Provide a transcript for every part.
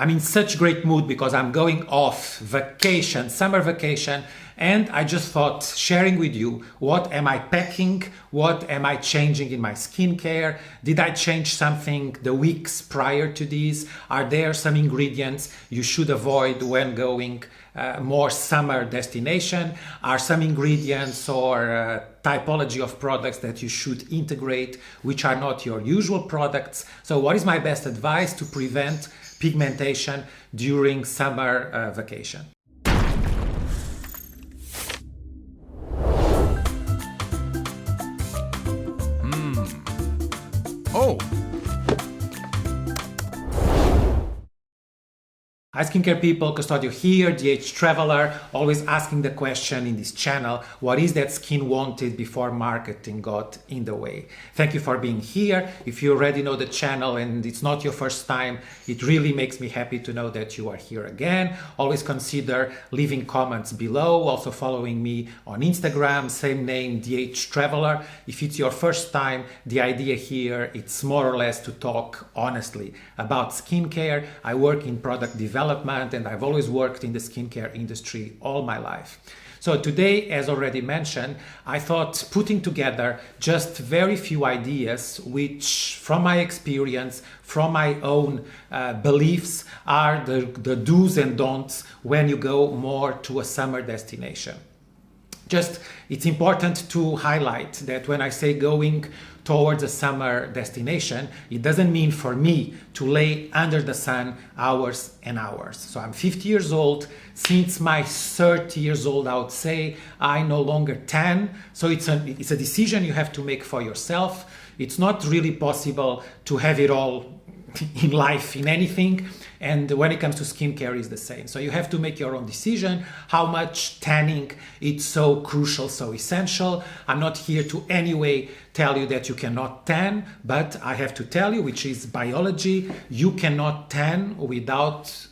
I'm in such great mood because I'm going off vacation, summer vacation, and I just thought sharing with you what am I packing, what am I changing in my skincare, did I change something the weeks prior to this, are there some ingredients you should avoid when going more summer destination, are some ingredients or typology of products that you should integrate which are not your usual products. So what is my best advice to prevent pigmentation during summer vacation? Oh! Hi skincare people, Custodio here, DH Traveler, always asking the question in this channel, what is that skin wanted before marketing got in the way? Thank you for being here. If you already know the channel and it's not your first time, it really makes me happy to know that you are here again. Always consider leaving comments below, also following me on Instagram, same name, DH Traveler. If it's your first time, the idea here, it's more or less to talk honestly about skincare. I work in product development and I've always worked in the skincare industry all my life. So today, as already mentioned, I thought putting together just very few ideas which, from my experience, from my own beliefs, are the do's and don'ts when you go more to a summer destination. It's important to highlight that when I say going towards a summer destination, it doesn't mean for me to lay under the sun hours and hours. So I'm 50 years old. Since my 30 years old, I would say, I no longer tan. So it's a decision you have to make for yourself. It's not really possible to have it all in life, in anything, and when it comes to skincare is the same. So you have to make your own decision how much tanning it's so crucial, so essential. I'm not here to anyway tell you that you cannot tan, but I have to tell you, which is biology, you cannot tan without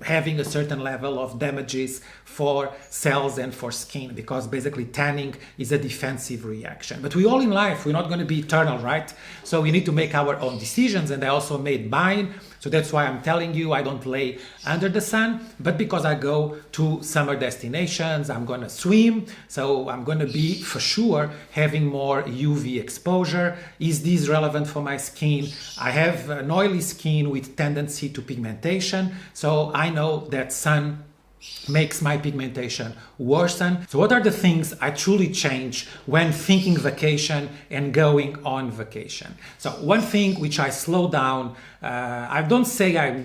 having a certain level of damages for cells and for skin, because basically tanning is a defensive reaction. But we all in life, we're not going to be eternal, right? So we need to make our own decisions, and I also made mine. So that's why I'm telling you I don't lay under the sun, but because I go to summer destinations, I'm going to swim, so I'm going to be for sure having more UV exposure. Is this relevant for my skin? I have an oily skin with tendency to pigmentation, so I know that sun makes my pigmentation worsen. So what are the things I truly change when thinking vacation and going on vacation? So one thing which I slow down, I don't say I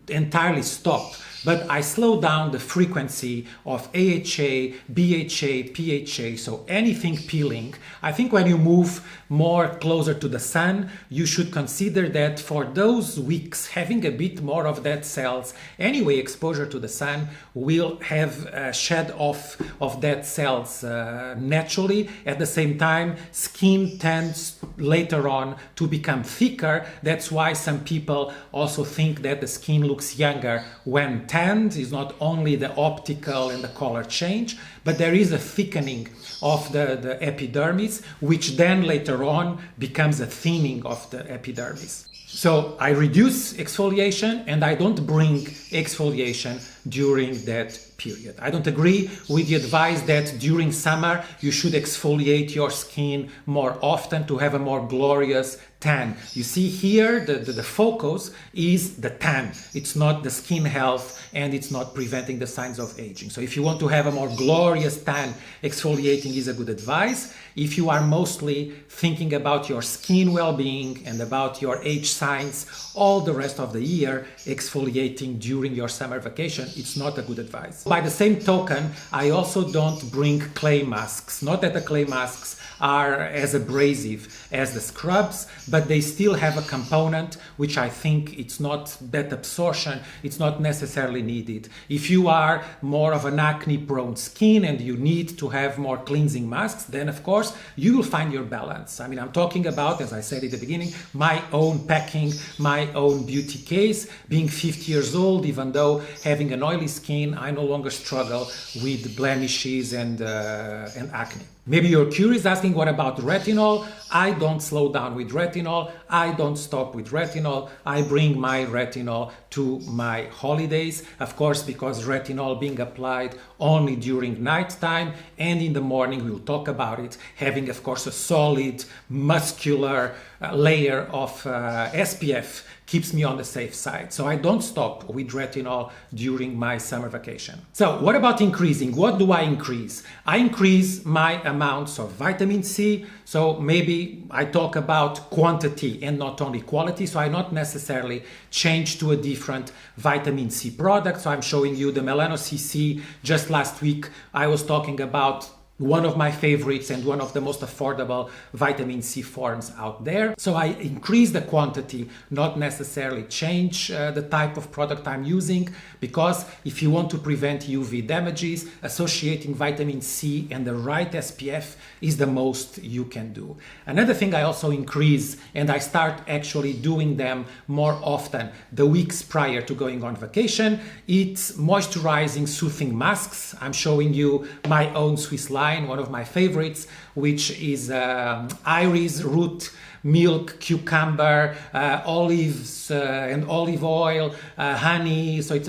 entirely stop, but I slow down the frequency of AHA, BHA, PHA, so anything peeling. I think when you move more closer to the sun, you should consider that for those weeks, having a bit more of that cells, anyway, exposure to the sun will have a shed off of that cells naturally. At the same time, skin tends later on to become thicker. That's why some people also think that the skin looks younger when tanned. Is not only the optical and the color change, but there is a thickening of the epidermis, which then later on becomes a thinning of the epidermis. So I reduce exfoliation and I don't bring exfoliation during that period. I don't agree with the advice that during summer you should exfoliate your skin more often to have a more glorious tan. You see here the focus is the tan. It's not the skin health and it's not preventing the signs of aging. So if you want to have a more glorious tan, exfoliating is a good advice. If you are mostly thinking about your skin well-being and about your age signs all the rest of the year, exfoliating during your summer vacation, it's not a good advice. By the same token, I also don't bring clay masks. Not that the clay masks are as abrasive as the scrubs, but they still have a component which I think it's not that absorption, it's not necessarily needed. If you are more of an acne prone skin and you need to have more cleansing masks, then of course you will find your balance. I mean, I'm talking about, as I said at the beginning, my own packing, my own beauty case. Being 50 years old, even though having an oily skin, I no longer struggle with blemishes and acne. Maybe you're curious asking what about retinol? I don't slow down with retinol. I don't stop with retinol. I bring my retinol to my holidays. Of course, because retinol being applied only during nighttime and in the morning, we'll talk about it, having of course a solid muscular layer of SPF keeps me on the safe side. So I don't stop with retinol during my summer vacation. So what about increasing? What do I increase? I increase my amounts of vitamin C. So maybe I talk about quantity and not only quality. So I not necessarily change to a different vitamin C product. So I'm showing you the Melano CC. Just last week, I was talking about one of my favorites and one of the most affordable vitamin C forms out there. So I increase the quantity, not necessarily change the type of product I'm using, because if you want to prevent UV damages, associating vitamin C and the right SPF is the most you can do. Another thing I also increase, and I start actually doing them more often the weeks prior to going on vacation, it's moisturizing soothing masks. I'm showing you my own Swissline, one of my favorites, which is iris root milk, cucumber, olives and olive oil, honey. So it's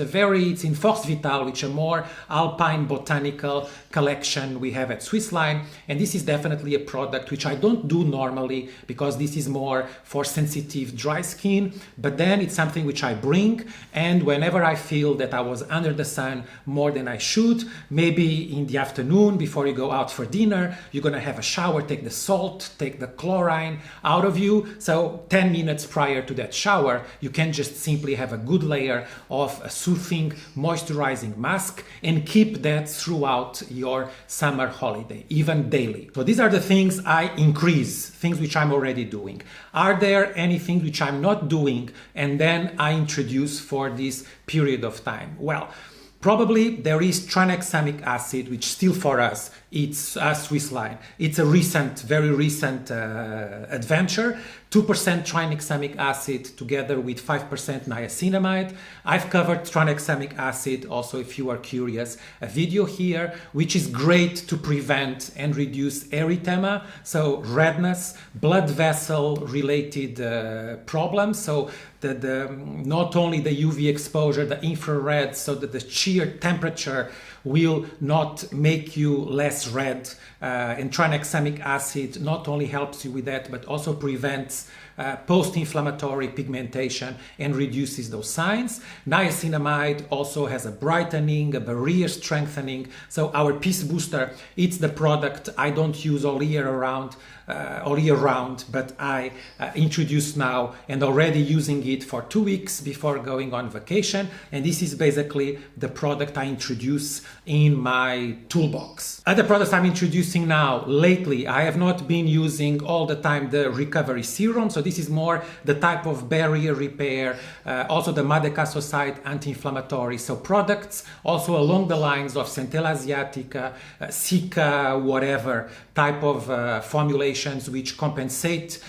in Force Vital, which is a more alpine botanical collection we have at Swissline. And this is definitely a product which I don't do normally because this is more for sensitive dry skin. But then it's something which I bring. And whenever I feel that I was under the sun more than I should, maybe in the afternoon before you go out for dinner, you're going to have a shower, take the salt, take the chlorine out of you. So 10 minutes prior to that shower, you can just simply have a good layer of a soothing, moisturizing mask and keep that throughout your summer holiday, even daily. So these are the things I increase, things which I'm already doing. Are there any things which I'm not doing and then I introduce for this period of time? Well, probably there is tranexamic acid, which still for us, it's a Swissline. It's a very recent adventure. 2% tranexamic acid together with 5% niacinamide. I've covered tranexamic acid also, if you are curious, a video here, which is great to prevent and reduce erythema, so redness, blood vessel related problems. So not only the UV exposure, the infrared, so that the sheer temperature will not make you less red. And tranexamic acid not only helps you with that, but also prevents post-inflammatory pigmentation and reduces those signs. Niacinamide also has a brightening, a barrier strengthening. So our Peace Booster, it's the product I don't use all year round, but I introduce now and already using it for 2 weeks before going on vacation. And this is basically the product I introduce in my toolbox. Other products I'm introducing now, lately, I have not been using all the time the recovery serum. So this is more the type of barrier repair, also the madecassoside anti-inflammatory. So products also along the lines of Centella asiatica, Sika, whatever type of formulations which compensate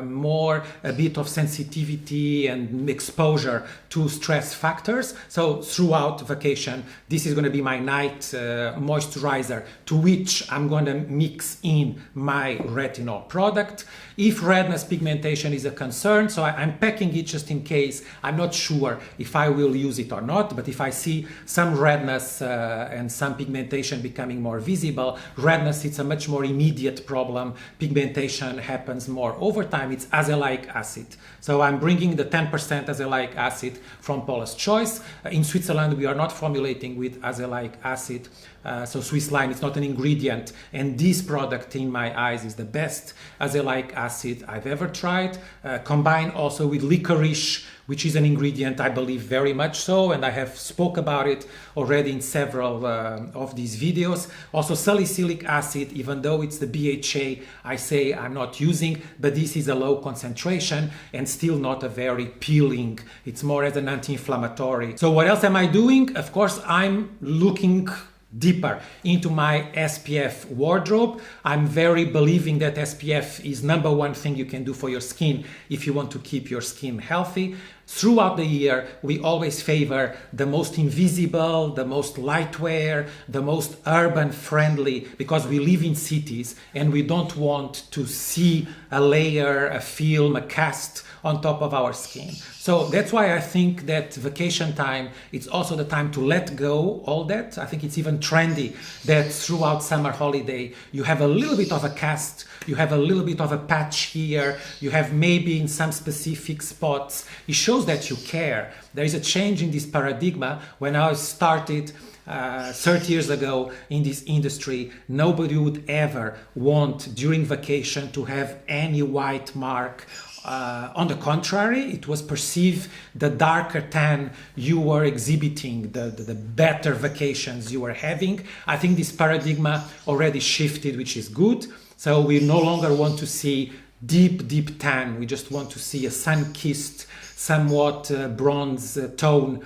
more a bit of sensitivity and exposure to stress factors. So throughout vacation, this is going to be my night moisturizer, to which I'm going to mix in my retinol product. If redness pigmentation is a concern, so I'm packing it just in case. I'm not sure if I will use it or not, but if I see some redness and some pigmentation becoming more visible, redness, it's a much more immediate problem. Pigmentation happens more over time. It's azelaic acid. So I'm bringing the 10% azelaic acid from Paula's Choice. In Switzerland, we are not formulating with azelaic acid. So Swissline, it's not an ingredient. And this product, in my eyes, is the best azelaic acid I've ever tried. Combined also with licorice, which is an ingredient, I believe, very much so. And I have spoke about it already in several of these videos. Also salicylic acid, even though it's the BHA, I say I'm not using, but this is a low concentration and still not a very peeling. It's more as an anti-inflammatory. So what else am I doing? Of course, I'm looking deeper into my SPF wardrobe. I'm very believing that SPF is number one thing you can do for your skin if you want to keep your skin healthy. Throughout the year, we always favor the most invisible, the most lightwear, the most urban friendly, because we live in cities and we don't want to see a layer, a film, a cast on top of our skin. So that's why I think that vacation time, it's also the time to let go all that. I think it's even trendy that throughout summer holiday, you have a little bit of a cast, you have a little bit of a patch here, you have maybe in some specific spots. It shows that you care. There is a change in this paradigm. When I started 30 years ago in this industry, nobody would ever want during vacation to have any white mark. On the contrary, it was perceived the darker tan you were exhibiting, the better vacations you were having. I think this paradigm already shifted, which is good. So we no longer want to see deep tan. We just want to see a sun-kissed, somewhat bronze tone.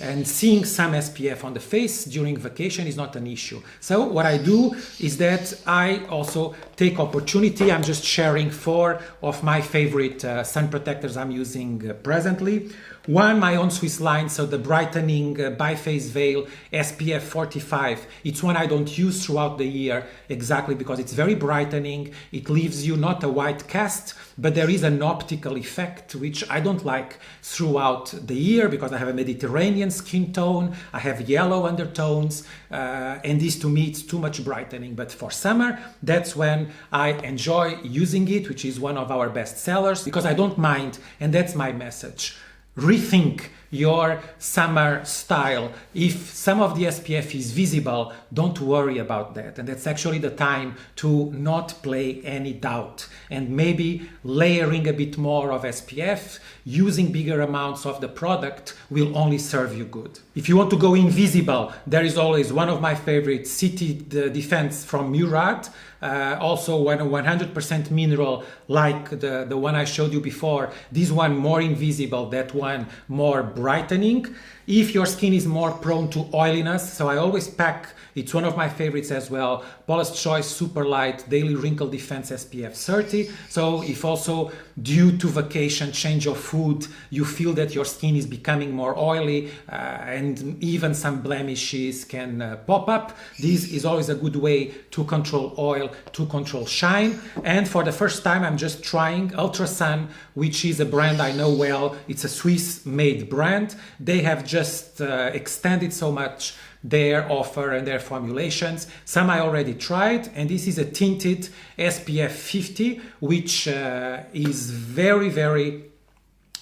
And seeing some SPF on the face during vacation is not an issue. So what I do is that I also take opportunity. I'm just sharing 4 of my favorite sun protectors I'm using presently. One, my own Swissline, so the brightening biphase veil SPF 45. It's one I don't use throughout the year exactly because it's very brightening. It leaves you not a white cast, but there is an optical effect which I don't like throughout the year because I have a Mediterranean skin tone, I have yellow undertones, and this to me it's too much brightening. But for summer, that's when I enjoy using it, which is one of our best sellers, because I don't mind, and that's my message. Rethink your summer style. If some of the SPF is visible, don't worry about that. And that's actually the time to not play any doubt. And maybe layering a bit more of SPF, using bigger amounts of the product will only serve you good. If you want to go invisible, there is always one of my favorite City Defense from Murad. Also 100% mineral, like the one I showed you before. This one more invisible, that one more brightening. If your skin is more prone to oiliness, so I always pack, it's one of my favorites as well, Paula's Choice Super Light Daily Wrinkle Defense SPF 30. So if also due to vacation, change of food, you feel that your skin is becoming more oily and even some blemishes can pop up, this is always a good way to control oil, to control shine. And for the first time, I'm just trying Ultra Sun, which is a brand I know well. It's a Swiss-made brand. They have just extended so much their offer and their formulations. Some I already tried, and this is a tinted SPF 50, which is very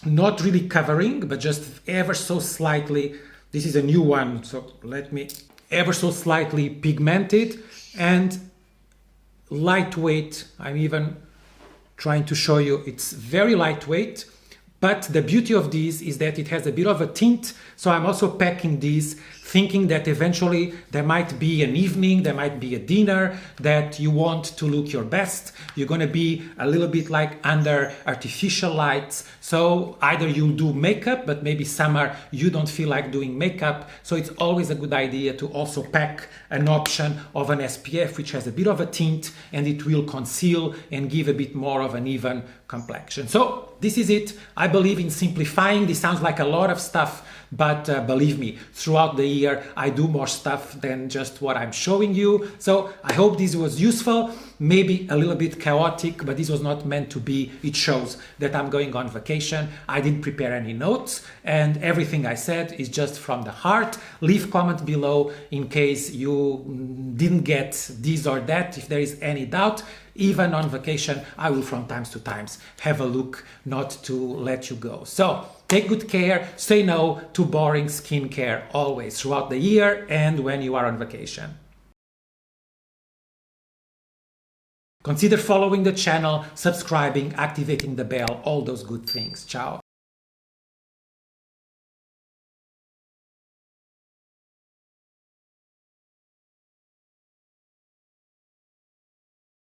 not really covering, but just ever so slightly. This is a new one, so let me, ever so slightly pigmented and lightweight. I'm even trying to show you, it's very lightweight. But the beauty of this is that it has a bit of a tint. So I'm also packing these thinking that eventually there might be an evening, there might be a dinner that you want to look your best. You're going to be a little bit like under artificial lights. So either you'll do makeup, but maybe summer you don't feel like doing makeup. So it's always a good idea to also pack an option of an SPF which has a bit of a tint and it will conceal and give a bit more of an even complexion. So this is it. I believe in simplifying. This sounds like a lot of stuff, but believe me, throughout the year I do more stuff than just what I'm showing you. So I hope this was useful, maybe a little bit chaotic, but this was not meant to be. It shows that I'm going on vacation. I didn't prepare any notes and everything I said is just from the heart. Leave comment below in case you didn't get this or that, if there is any doubt. Even on vacation, I will from time to time have a look, not to let you go. So take good care, say no to boring skincare always throughout the year and when you are on vacation. Consider following the channel, subscribing, activating the bell, all those good things. Ciao.